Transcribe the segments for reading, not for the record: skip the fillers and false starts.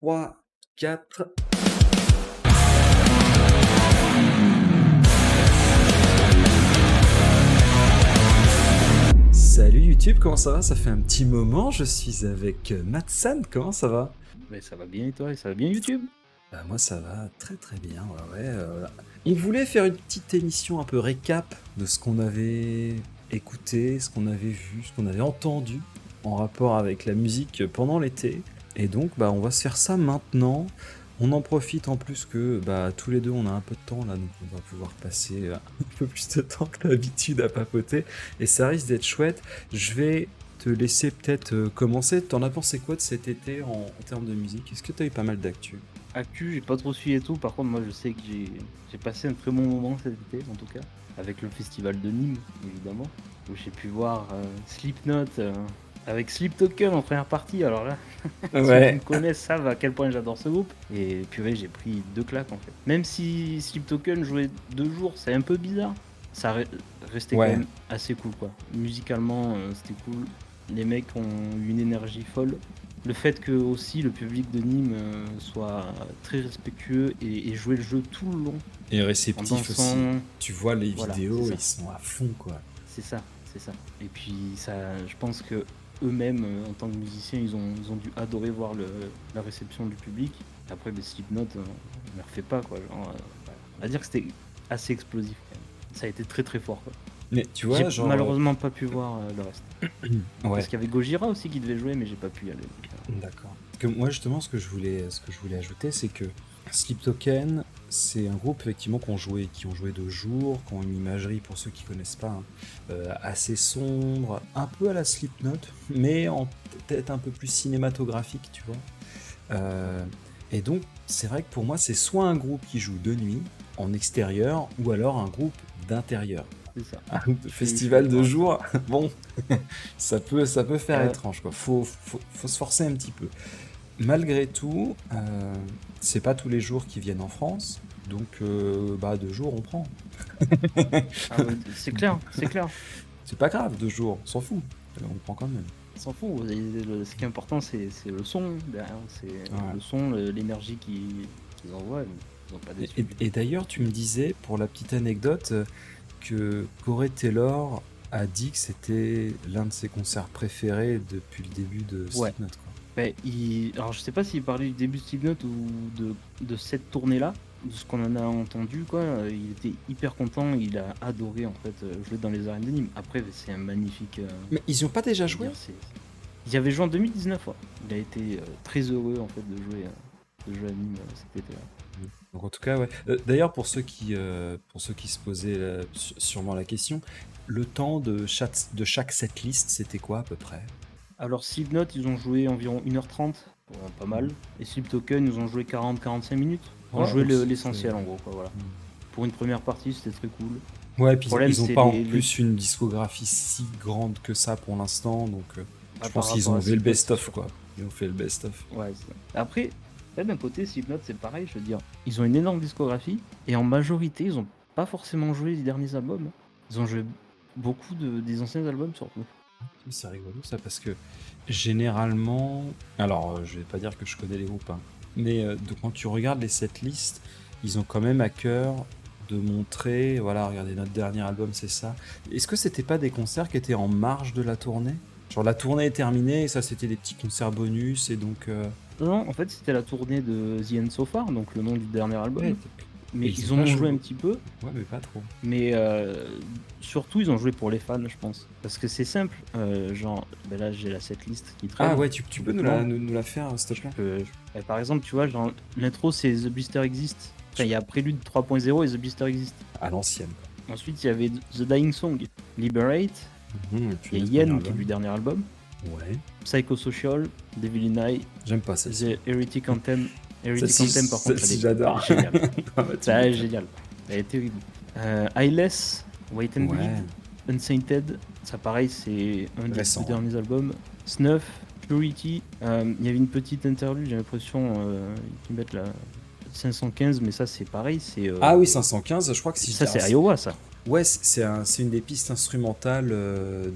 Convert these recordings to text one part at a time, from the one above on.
3, 4. Salut YouTube, comment ça va? Ça fait un petit moment, je suis avec Matsan, comment ça va? Mais ça va bien et toi? Et ça va bien YouTube? Moi ça va très très bien, On voulait faire une petite émission un peu récap de ce qu'on avait écouté, ce qu'on avait vu, ce qu'on avait entendu en rapport avec la musique pendant l'été. Et donc on va se faire ça maintenant. On en profite en plus que tous les deux on a un peu de temps là, donc on va pouvoir passer un peu plus de temps que d'habitude à papoter. Et ça risque d'être chouette. Je vais te laisser peut-être commencer. T'en as pensé quoi de cet été en termes de musique? Est-ce que t'as eu pas mal d'actu? Actu, j'ai pas trop suivi et tout. Par contre, moi, je sais que j'ai passé un très bon moment cet été, en tout cas, avec le festival de Nîmes, évidemment, où j'ai pu voir Slipknot avec Sleep Token en première partie. Alors là, ceux qui me connaissent savent à quel point j'adore ce groupe. Et purée, j'ai pris 2 claques en fait. Même si Sleep Token jouait 2 jours, c'est un peu bizarre. Ça restait quand même assez cool, quoi. Musicalement, c'était cool. Les mecs ont une énergie folle. Le fait que aussi le public de Nîmes soit très respectueux et jouer le jeu tout le long. Et réceptif aussi. Tu vois les vidéos, ils sont à fond quoi. C'est ça. Et puis ça, je pense que eux-mêmes, en tant que musiciens, ils ont dû adorer voir la réception du public. Après, Slipknot, on ne refait pas quoi. Genre, on va dire que c'était assez explosif. Quand même. Ça a été très très fort quoi. Mais tu vois, j'ai malheureusement pas pu voir le reste. Parce qu'il y avait Gojira aussi qui devait jouer, mais j'ai pas pu y aller. D'accord. Parce que moi justement, ce que je voulais ajouter, c'est que Sleep Token, c'est un groupe effectivement qui ont joué de jour, qui ont une imagerie, pour ceux qui connaissent pas, assez sombre, un peu à la Slipknot, mais en peut-être un peu plus cinématographique, tu vois. Et donc, c'est vrai que pour moi, c'est soit un groupe qui joue de nuit, en extérieur, ou alors un groupe d'intérieur. C'est ça. Un festival de jour, bon, ça peut faire étrange, quoi. Faut se forcer un petit peu. Malgré tout, c'est pas tous les jours qu'ils viennent en France, donc 2 jours on prend. C'est clair. C'est pas grave, 2 jours, on s'en fout, on prend quand même. On s'en fout, ce qui est important c'est le son derrière, c'est le son, l'énergie qu'ils envoient, ils ont pas déçu. Et d'ailleurs tu me disais, pour la petite anecdote, que Corey Taylor a dit que c'était l'un de ses concerts préférés depuis le début de Slipknot, quoi. Alors je sais pas s'il parlait du début de Slipknot ou de cette tournée-là, de ce qu'on en a entendu, quoi. Il était hyper content, il a adoré en fait jouer dans les arènes de Nîmes. Après c'est un magnifique... Mais ils y ont pas déjà joué? Il y avait joué en 2019, ouais. Il a été très heureux en fait de jouer à Nîmes cet été-là. Donc en tout cas, ouais. D'ailleurs, pour ceux qui se posaient sûrement la question, le temps de chaque setlist, c'était quoi à peu près? Alors Slipknot, ils ont joué environ 1h30, pas mal. Et Sleep Token, ils ont joué 40-45 minutes. Ils ont joué l'essentiel en gros, quoi, voilà. Pour une première partie, c'était très cool. Ouais, puis ils ont pas en plus une discographie si grande que ça pour l'instant, donc je pense qu'ils ont fait le best-of, quoi. Ils ont fait le best-of. Ouais, après, d'un côté, Slipknot, c'est pareil, je veux dire. Ils ont une énorme discographie, et en majorité, ils ont pas forcément joué les derniers albums. Ils ont joué beaucoup des anciens albums, surtout. C'est rigolo ça, parce que généralement, alors je vais pas dire que je connais les groupes, hein, mais quand tu regardes les setlists, ils ont quand même à cœur de montrer, voilà, regardez, notre dernier album c'est ça. Est-ce que c'était pas des concerts qui étaient en marge de la tournée? Genre la tournée est terminée et ça c'était des petits concerts bonus et donc... Non, en fait c'était la tournée de The End So Far, donc le nom du dernier album. Ouais, mais ils en ont joué un petit peu. Ouais, mais pas trop. Mais surtout, ils ont joué pour les fans, je pense. Parce que c'est simple. Genre, là, j'ai la setlist qui traîne. Ah ouais, tu peux nous la faire, s'il te plaît. Par exemple, tu vois, genre, l'intro, c'est The Blister Exist. Enfin, il y a Prélude 3.0 et The Blister Exist. À l'ancienne. Ensuite, il y avait The Dying Song, Liberate. Il y a Yen, qui est du dernier album. Ouais. Psychosocial, Devil in Eye. J'aime pas ça. The Heretic Anthem. Heretic Anthem, par contre, j'adore. Génial. Ça, génial. Elle est terrible. Eyeless, Wait and Bleed, Unsainted, ça pareil, c'est un des derniers albums. Snuff, Purity, il y avait une petite interlude, j'ai l'impression qu'ils mettent la 515, mais ça c'est pareil. Ah oui, 515, je crois que ça c'est Iowa, ça. Ouais, c'est une des pistes instrumentales,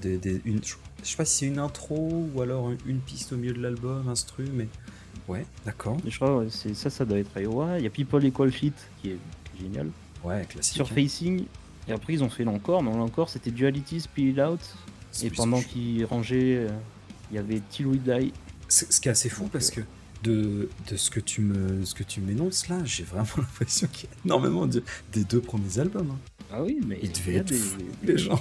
je sais pas si c'est une intro ou alors une piste au milieu de l'album, instru, mais Ouais, d'accord. Je crois ouais, c'est ça doit être Iowa. Il y a People Equal Fit qui est génial. Ouais, classique. Surfacing, et après ils ont fait l'encore, mais l'encore c'était Duality, Spill It Out, et pendant qu'ils rangeaient, il y avait Till We Die. Ce qui est assez fou Donc, parce que de ce que tu m'énonces là, j'ai vraiment l'impression qu'il y a énormément des 2 premiers albums. Hein. Ah oui, mais Ils devaient il y a être fous, les gens.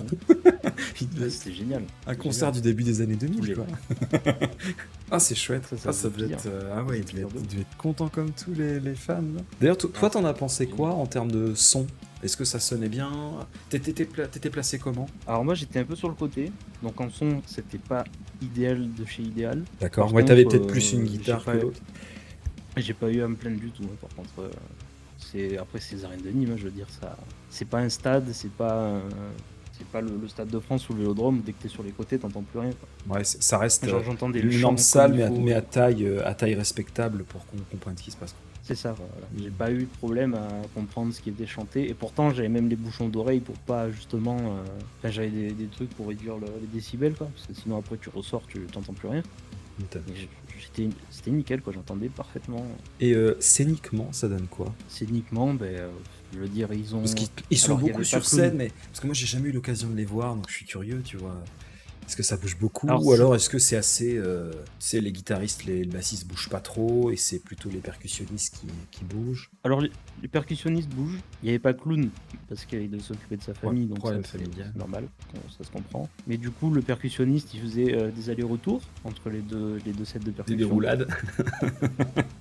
C'était génial. un concert du début des années 2000, Les- quoi. Ah, c'est chouette. Ça devait veut être. dire. Ah ouais, Ça veut dire il devait être content comme tous les fans. Là. D'ailleurs, toi, t'en as pensé quoi en termes de son? Est-ce que ça sonnait bien? T'étais placé comment? Alors moi j'étais un peu sur le côté, donc en son c'était pas idéal de chez idéal. D'accord. Par Ouais, t'avais contre, peut-être plus une j'ai guitare pas que eu- l'autre. J'ai pas eu à me plaindre du tout, hein, par contre. Après ces arènes de Nîmes, je veux dire, ça, c'est pas un stade, c'est pas le stade de France ou le Vélodrome. Dès que t'es sur les côtés, t'entends plus rien. Quoi. Ouais, ça reste Genre j'entendais une le chant énorme comme salle, il faut. mais à taille respectable pour qu'on comprenne ce qui se passe. C'est ça. Voilà. J'ai pas eu de problème à comprendre ce qui était chanté, et pourtant j'avais même les bouchons d'oreilles pour pas justement. J'avais des trucs pour réduire les décibels, quoi, parce que sinon après tu ressors, tu t'entends plus rien. C'était nickel, quoi, j'entendais parfaitement. Et scéniquement, ça donne quoi? Scéniquement, je veux dire, ils ont. Parce qu'ils sont Alors, il y beaucoup avait sur pas scène, Clown. mais parce que moi j'ai jamais eu l'occasion de les voir, donc je suis curieux, tu vois. Est-ce que ça bouge beaucoup Alors, ou alors est-ce que c'est assez, c'est les guitaristes, les bassistes bougent pas trop et c'est plutôt les percussionnistes qui bougent? Alors les percussionnistes bougent. Il n'y avait pas Clown parce qu'il devait s'occuper de sa famille, donc problème ça, familial. c'est normal, ça se comprend. Mais du coup, le percussionniste, il faisait des allers-retours entre les deux sets de Des percussion. roulades.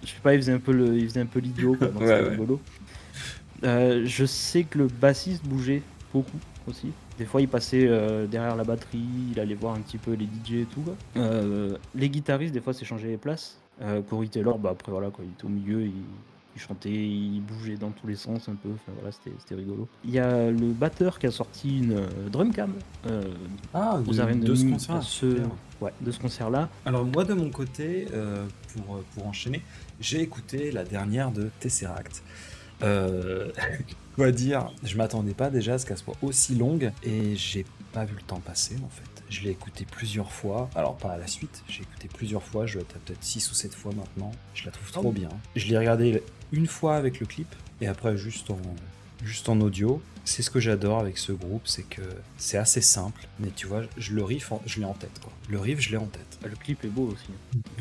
Je sais pas, il faisait un peu l'idiot, quoi, donc Ouais, c'était ouais. rigolo. Je sais que le bassiste bougeait beaucoup aussi. Des fois, il passait derrière la batterie, il allait voir un petit peu les DJ et tout. Quoi. Les guitaristes, des fois, s'échangeaient les places. Corey Taylor, après voilà, quoi, il était au milieu, il chantait, il bougeait dans tous les sens un peu. Enfin voilà, c'était rigolo. Il y a le batteur qui a sorti une drum cam aux arènes de ce Nîmes, concert. de ce concert-là. Alors moi de mon côté, pour enchaîner, j'ai écouté la dernière de Tesseract. Quoi dire, je m'attendais pas déjà à ce qu'elle soit aussi longue et j'ai pas vu le temps passer en fait. Je l'ai écouté plusieurs fois, alors pas à la suite, j'ai écouté plusieurs fois, je dois être à peut-être 6 ou 7 fois maintenant. Je la trouve trop bien. Je l'ai regardé une fois avec le clip et après juste en audio. C'est ce que j'adore avec ce groupe, c'est que c'est assez simple, mais tu vois, le riff, je l'ai en tête quoi. Le riff, je l'ai en tête. Le clip est beau aussi.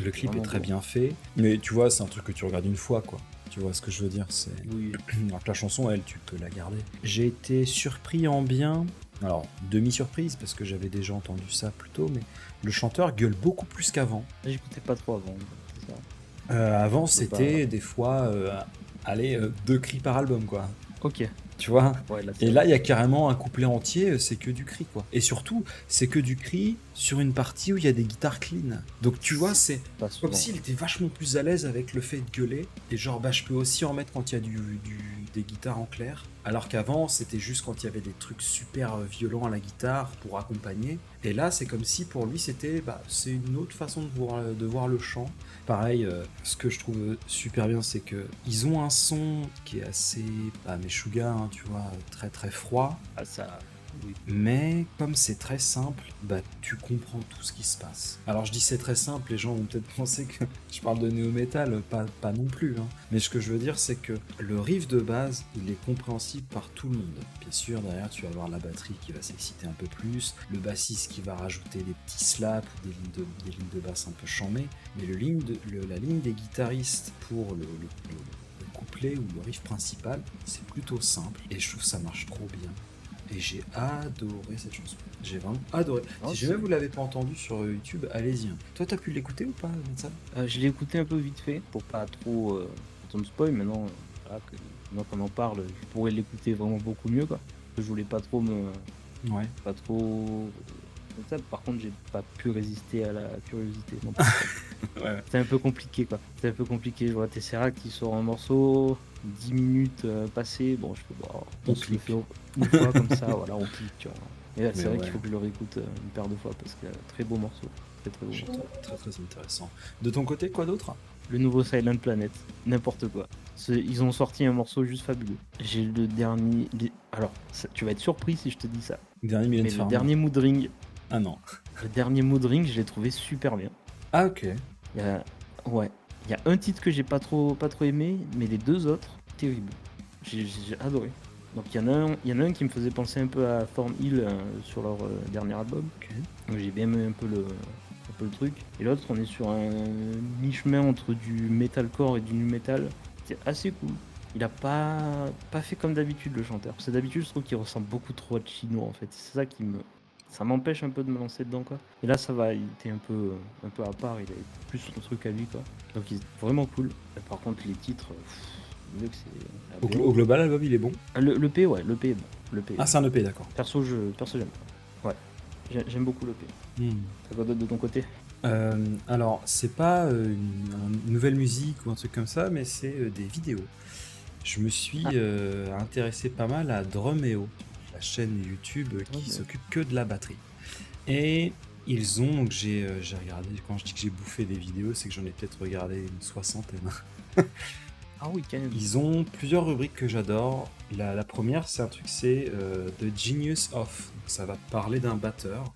Le clip est Vraiment très beau. bien fait, mais tu vois, c'est un truc que tu regardes une fois quoi. Tu vois ce que je veux dire, c'est... Oui. Alors que la chanson, elle, tu peux la garder. J'ai été surpris en bien, alors demi-surprise parce que j'avais déjà entendu ça plus tôt, mais le chanteur gueule beaucoup plus qu'avant. J'écoutais pas trop avant, c'est ça. Avant, c'était des fois, 2 cris par album quoi. Ok. Tu vois? Ouais, Et là, il y a carrément un couplet entier, c'est que du cri, quoi. Et surtout, c'est que du cri sur une partie où il y a des guitares clean. Donc, tu vois, c'est pas souvent. comme s'il était vachement plus à l'aise avec le fait de gueuler. Et genre, je peux aussi en mettre quand il y a des guitares en clair. Alors qu'avant, c'était juste quand il y avait des trucs super violents à la guitare pour accompagner. Et là, c'est comme si pour lui, c'est une autre façon de voir le chant. Pareil, ce que je trouve super bien, c'est que ils ont un son qui est assez, Meshuggah, hein, tu vois, très très froid. Ah, ça. Oui. Mais comme c'est très simple, tu comprends tout ce qui se passe. Alors je dis c'est très simple, les gens vont peut-être penser que je parle de néo-metal, pas non plus. Hein. Mais ce que je veux dire, c'est que le riff de base, il est compréhensible par tout le monde. Bien sûr, derrière, tu vas avoir la batterie qui va s'exciter un peu plus, le bassiste qui va rajouter des petits slaps ou des lignes de basse un peu chamées, mais la ligne des guitaristes pour le couplet ou le riff principal, c'est plutôt simple, et je trouve que ça marche trop bien. Et j'ai adoré cette chanson. J'ai vraiment adoré. Oh, si jamais vous l'avez pas entendu sur YouTube, allez-y. Toi, t'as pu l'écouter ou pas, Vincent? Je l'ai écouté un peu vite fait, pour pas trop me spoil. Maintenant, voilà, maintenant qu'on en parle, je pourrais l'écouter vraiment beaucoup mieux, quoi. Je voulais pas trop Ouais. Pas trop... Ça. Par contre, j'ai pas pu résister à la curiosité. Non. Ouais. C'était un peu compliqué, quoi. C'était un peu compliqué. Je vois Tesseract qui sort un morceau, 10 minutes passées. Bon, je fais on se le fait une fois comme ça, voilà, on clique, tu vois. Et là, c'est vrai qu'il faut que je le réécoute une paire de fois parce que très beau morceau. Très beau morceau. Très très intéressant. De ton côté, quoi d'autre? Le nouveau Silent Planet, n'importe quoi. Ils ont sorti un morceau juste fabuleux. J'ai le dernier... Alors, tu vas être surpris si je te dis ça. Dernier Mais le dernier Mood Ring... Ah non. Le dernier Mood Ring, je l'ai trouvé super bien. Ah ok. Ouais. Il y a un titre que j'ai pas trop aimé, mais les deux autres, terrible. J'ai adoré. Donc il y en a un qui me faisait penser un peu à Thornhill sur leur dernier album. Ok. Donc j'ai bien aimé un peu le truc. Et l'autre, on est sur un mi-chemin entre du metalcore et du nu metal. C'est assez cool. Il a pas fait comme d'habitude le chanteur. Parce que d'habitude, je trouve qu'il ressemble beaucoup trop à Chino en fait. C'est ça ça m'empêche un peu de me lancer dedans quoi. Et là, ça va. Il était un peu à part. Il avait plus son truc à lui quoi. Donc il est vraiment cool. Et par contre, les titres, mieux que c'est la Au BO. global, l'album, il est bon. Le P, ouais, le P est bon. Le P est Ah, bon. c'est un EP, d'accord. Perso, j'aime. Ouais, j'aime beaucoup le P. Hmm. T'as quoi d'autre de ton côté? Alors, c'est pas une nouvelle musique ou un truc comme ça, mais c'est des vidéos. Je me suis Ah. intéressé pas mal à Drumeo, la chaîne YouTube qui Drumeo. s'occupe que de la batterie. Et ils ont, donc j'ai regardé, quand je dis que j'ai bouffé des vidéos, c'est que j'en ai peut-être regardé une soixantaine. Ah oui, quand même. Ils ont plusieurs rubriques que j'adore. La première, c'est un truc, c'est The Genius of. Donc, ça va parler d'un batteur.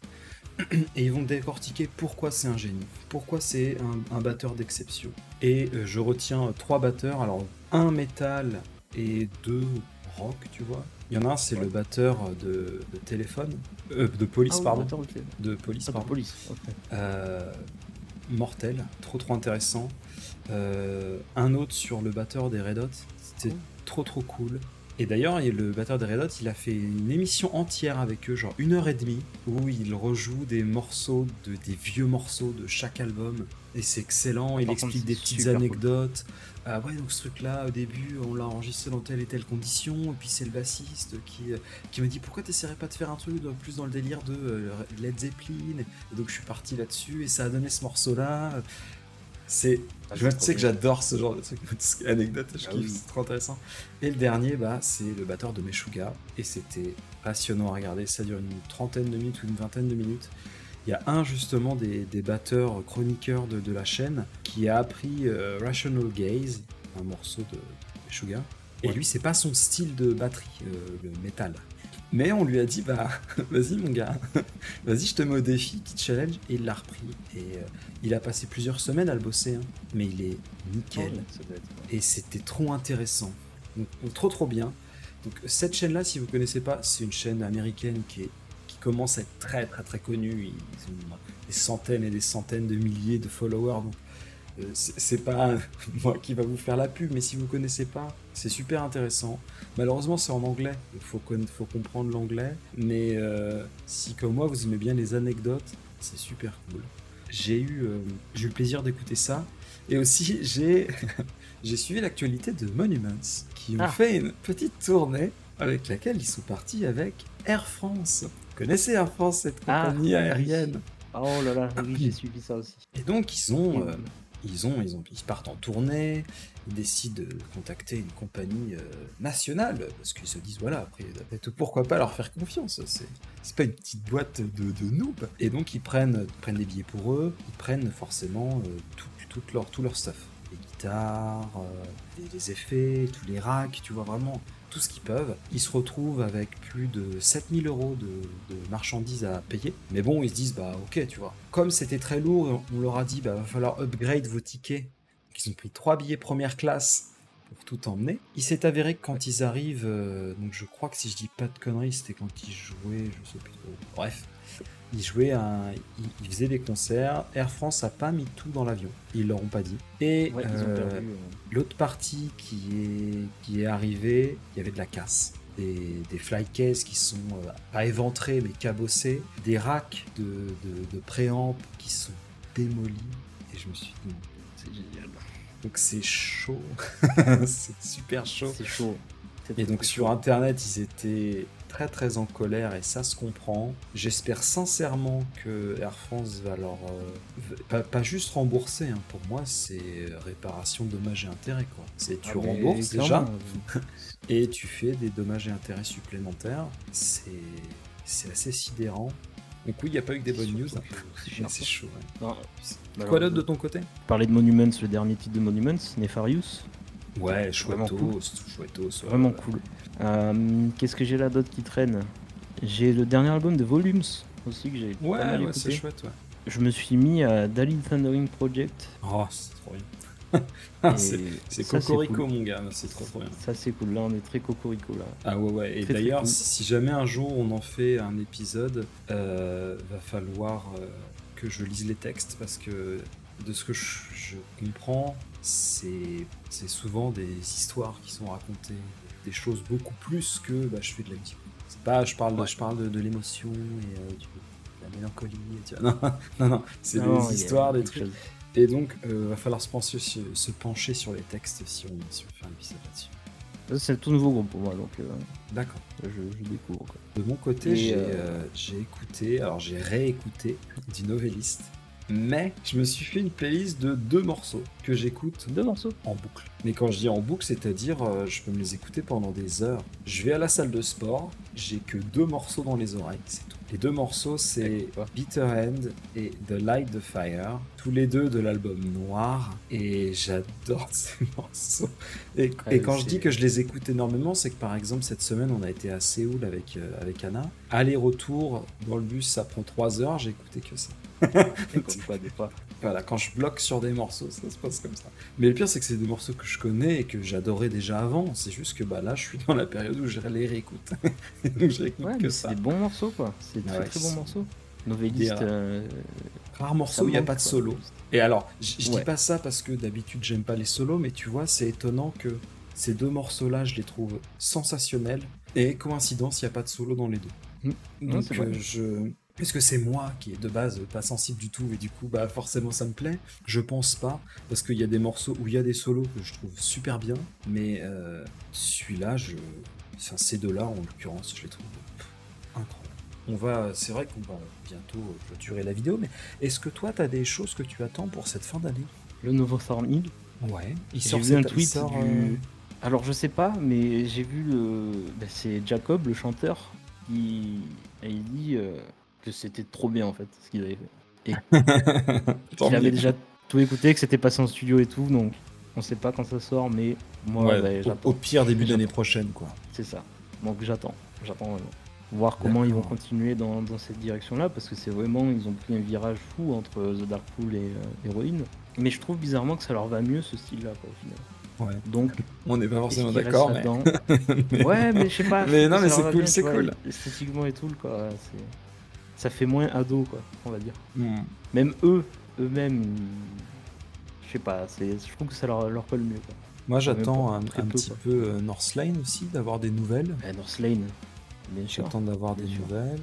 Et ils vont décortiquer pourquoi c'est un génie, pourquoi c'est un batteur d'exception. Et je retiens 3 batteurs, alors un métal et 2 rock, tu vois. Il y en a un, c'est Ouais. le batteur de téléphone, de police, Ah oui, pardon. attends, ok. De police, Ah, de pardon. police. Ok. Mortel, trop intéressant. Un autre sur le batteur des Red Hot, c'était trop cool. Et d'ailleurs, le batteur des Red Hot, il a fait une émission entière avec eux, genre 1h30, où il rejoue des morceaux, des vieux morceaux de chaque album. Et c'est excellent, il Par contre, explique des c'est petites super cool. anecdotes. Ah ouais, donc ce truc-là, au début, on l'a enregistré dans telle et telle condition, et puis c'est le bassiste qui m'a dit pourquoi t'essaierais pas de faire un truc plus dans le délire de Led Zeppelin. Et donc je suis parti là-dessus, et ça a donné ce morceau-là. C'est, Ah, je c'est sais trop que bien. j'adore ce genre de truc, anecdote, je Ah kiffe, oui. c'est trop intéressant. Et le dernier, bah, c'est le batteur de Meshuggah, et c'était passionnant à regarder, ça dure une trentaine de minutes ou une vingtaine de minutes. Il y a un justement des batteurs chroniqueurs de la chaîne qui a appris Rational Gaze, un morceau de Meshuggah, et Ouais. lui c'est pas son style de batterie, le métal. Mais on lui a dit, bah, vas-y mon gars, vas-y, je te mets au défi, petit challenge, et il l'a repris. Et il a passé plusieurs semaines à le bosser, hein, mais il est nickel. Ah, ça doit être, ouais. Et c'était trop intéressant. Donc, trop bien. Donc cette chaîne-là, si vous connaissez pas, c'est une chaîne américaine qui commence à être très connue. Ils ont des centaines et des centaines de milliers de followers. Donc c'est pas moi qui va vous faire la pub, mais si vous connaissez pas, c'est super intéressant. Malheureusement, c'est en anglais, il faut comprendre l'anglais. Mais si comme moi, vous aimez bien les anecdotes, c'est super cool. J'ai eu le plaisir d'écouter ça. Et aussi, j'ai suivi l'actualité de Monuments, qui ont Ah. fait une petite tournée avec laquelle ils sont partis avec Air France. Vous connaissez Air France, cette Ah, compagnie oui. aérienne? Oh là là, oui, j'ai suivi ça aussi. Et donc ils partent en tournée, ils décident de contacter une compagnie nationale, parce qu'ils se disent voilà, après tout, pourquoi pas leur faire confiance, c'est pas une petite boîte de noobs. Et donc ils prennent des billets pour eux, ils prennent forcément tout leur stuff. Les guitares, les effets, tous les racks, tu vois, vraiment tout ce qu'ils peuvent. Ils se retrouvent avec plus de 7000 € de marchandises à payer. Mais bon, ils se disent, bah ok, tu vois. Comme c'était très lourd, on leur a dit, bah va falloir upgrade vos tickets. Donc, ils ont pris 3 billets première classe pour tout emmener. Il s'est avéré que quand ils arrivent, donc je crois que si je dis pas de conneries, c'était quand ils jouaient, je sais plus trop. Bref, ils faisaient des concerts. Air France a pas mis tout dans l'avion. Ils leur ont pas dit. Et Ouais, ils ont perdu. l'autre partie qui est arrivée, il y avait de la casse. Des fly cases qui sont pas éventrés mais cabossés. Des racks de préamp qui sont démolis. Et je me suis dit, C'est génial. donc c'est chaud. C'est super chaud. C'est chaud. Et donc sur internet, ils étaient très en colère et ça se comprend. J'espère sincèrement que Air France va leur pas juste rembourser, hein. Pour moi c'est réparation dommages et intérêts quoi. C'est tu rembourses déjà et tu fais des dommages et intérêts supplémentaires. C'est assez sidérant. Donc oui, il n'y a pas eu que des bonnes news, hein. Mais c'est chaud. Ouais. Non, Quoi d'autre de ton côté? Parler de Monuments, le dernier titre de Monuments, Nefarious. Ouais, Vraiment chouettos, chouettos. Vraiment cool. Qu'est-ce que j'ai là d'autre qui traîne? J'ai le dernier album de Volumes aussi que j'ai pas mal Ouais, écouté. c'est chouette, ouais. Je me suis mis à Dali Thundering Project. Oh, c'est trop bien. Ah, Et c'est ça, c'est cocorico, cool. mon gars, c'est trop bien. Ça, c'est cool. Là, on est très cocorico, là. Ah ouais. Et Très, très d'ailleurs, cool. si jamais un jour on en fait un épisode, va falloir que je lise les textes parce que de ce que je comprends, c'est souvent des histoires qui sont racontées, des choses beaucoup plus que je fais de la musique. C'est pas, Ouais. je parle de l'émotion et de la mélancolie. Tu vois. Non, c'est Non, des il y a histoires, des quelque trucs. chose. Et donc, va falloir se pencher sur les textes si on fait un épisode là-dessus. Ça, c'est le tout nouveau groupe pour moi, donc D'accord. je découvre, quoi. De mon côté, Et, j'ai écouté, alors j'ai réécouté du Novelist, mais je me suis fait une playlist de 2 morceaux que j'écoute 2 morceaux. en boucle. Mais quand je dis en boucle, c'est-à-dire je peux me les écouter pendant des heures. Je vais à la salle de sport, j'ai que 2 morceaux dans les oreilles, c'est tout. Les 2 morceaux, c'est D'accord. Bitter End et The Light the Fire, tous les deux de l'album Noir, et j'adore ces morceaux. Et quand je dis que je les écoute énormément, c'est que par exemple cette semaine on a été à Séoul avec Anna. Aller-retour dans le bus, ça prend 3 heures, j'ai écouté que ça. Comme quoi, des fois. Voilà, quand je bloque sur des morceaux, ça se passe comme ça. Mais le pire, c'est que c'est des morceaux que je connais et que j'adorais déjà avant. C'est juste que là, je suis dans la période où je les réécoute. Donc, je réécoute Ouais, que mais ça. c'est des bons morceaux, quoi. C'est Ah très ouais, très bons c'est- morceaux. Novelist, Rares morceaux, il n'y a pas de solo. Quoi. Et alors, je dis Ouais. pas ça parce que d'habitude, j'aime pas les solos, mais tu vois, c'est étonnant que ces 2 morceaux-là, je les trouve sensationnels. Et coïncidence, il n'y a pas de solo dans les deux. Non, Donc c'est vrai. est-ce que c'est moi qui est de base pas sensible du tout et du coup forcément ça me plaît? Je pense pas, parce qu'il y a des morceaux où il y a des solos que je trouve super bien, mais celui-là, enfin ces deux-là en l'occurrence, je les trouve incroyables. C'est vrai qu'on va bientôt clôturer la vidéo, mais est-ce que toi t'as des choses que tu attends pour cette fin d'année? Le nouveau Thorn Hill. Ouais, J'ai vu un tweet du. Alors je sais pas, mais j'ai vu c'est Jacob, le chanteur, il dit que c'était trop bien en fait ce qu'il avait fait. Et qu'il avait déjà tout écouté, que c'était passé en studio et tout, donc on sait pas quand ça sort, mais moi j'attends. Au pire début d'année prochaine quoi. C'est ça. Donc j'attends vraiment. Voir comment ils vont continuer dans cette direction-là, parce que c'est vraiment, ils ont pris un virage fou entre The Darkpool et Heroine. Mais je trouve bizarrement que ça leur va mieux ce style-là, quoi, au final. Ouais. Donc, on n'est pas forcément est-ce qu'ils d'accord, restent mais... là-dedans Ouais, mais je sais pas. Mais je non, trouve mais que ça c'est leur va cool, bien, c'est tu vois, cool. esthétiquement et tout, quoi. Ça fait moins ado, quoi, on va dire. Mm. Même eux-mêmes, je sais pas, je trouve que ça leur colle mieux, quoi. Moi, j'attends un très peu, petit quoi. peu Northlane aussi, d'avoir des nouvelles. Northlane, bien sûr. J'attends d'avoir des bien sûr. nouvelles.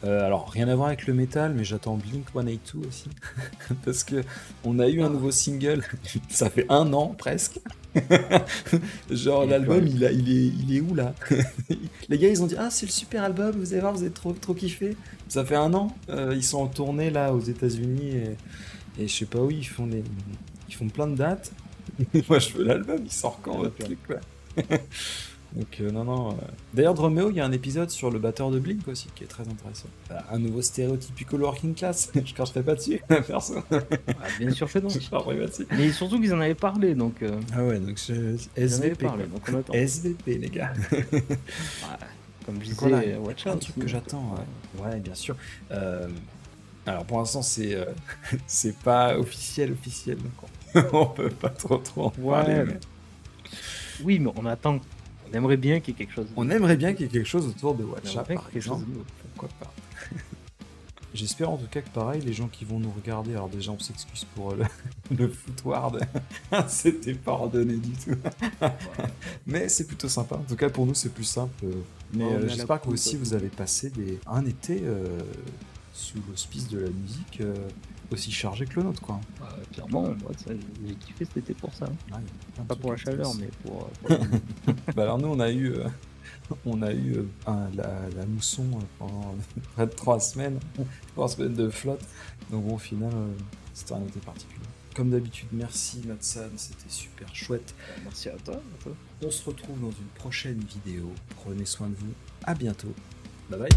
Alors, rien à voir avec le métal, mais j'attends Blink 182 aussi. Parce que on a eu un nouveau single, ça fait 1 an presque. Genre, Et l'album, puis, il est où là? Les gars, ils ont dit ah, c'est le super album, vous allez voir, vous avez trop kiffé. Ça fait 1 an, ils sont en tournée là aux États-Unis et je sais pas où, ils font plein de dates. Moi, je veux l'album, il sort quand votre truc là? Donc non. D'ailleurs, Dromeo, il y a un épisode sur le batteur de Blink aussi qui est très intéressant. Un nouveau stéréotypical working class. Je cracherai pas dessus, perso. bien sûr que non. Je cracherai pas dessus. Mais surtout qu'ils en avaient parlé, donc. Ah ouais, donc Ils en avaient SVP. parlé, donc on attend. SVP, les gars. Comme je disais, Voilà, il y a Watch plein de Out trucs aussi, que donc, j'attends. Ouais, bien sûr. Alors pour l'instant, c'est pas officiel, donc on peut pas trop en parler. Ouais, Mais... Oui, mais on attend. On aimerait bien qu'il y ait quelque chose. On aimerait bien qu'il y ait quelque chose autour de Watch Out, aimerait par quelque chose exemple. de nouveau. Pourquoi pas. J'espère en tout cas que pareil, les gens qui vont nous regarder, alors déjà on s'excuse pour le footward, c'était pas ordonné du tout. Mais c'est plutôt sympa, en tout cas pour nous c'est plus simple. Mais On a la j'espère que coupe, aussi vous avez passé un été sous l'auspice de la musique aussi chargé que le nôtre quoi. Clairement, moi, j'ai kiffé cet été pour ça. Ouais, il y a plein de Pas trucs pour la chaleur, intéressants. mais pour Bah alors nous on a eu la mousson pendant près de 3 semaines, 3 semaines de flotte. Donc bon, au final, c'était un été particulier. Comme d'habitude, merci Matsan, c'était super chouette. Merci à toi. On se retrouve dans une prochaine vidéo. Prenez soin de vous. À bientôt. Bye bye.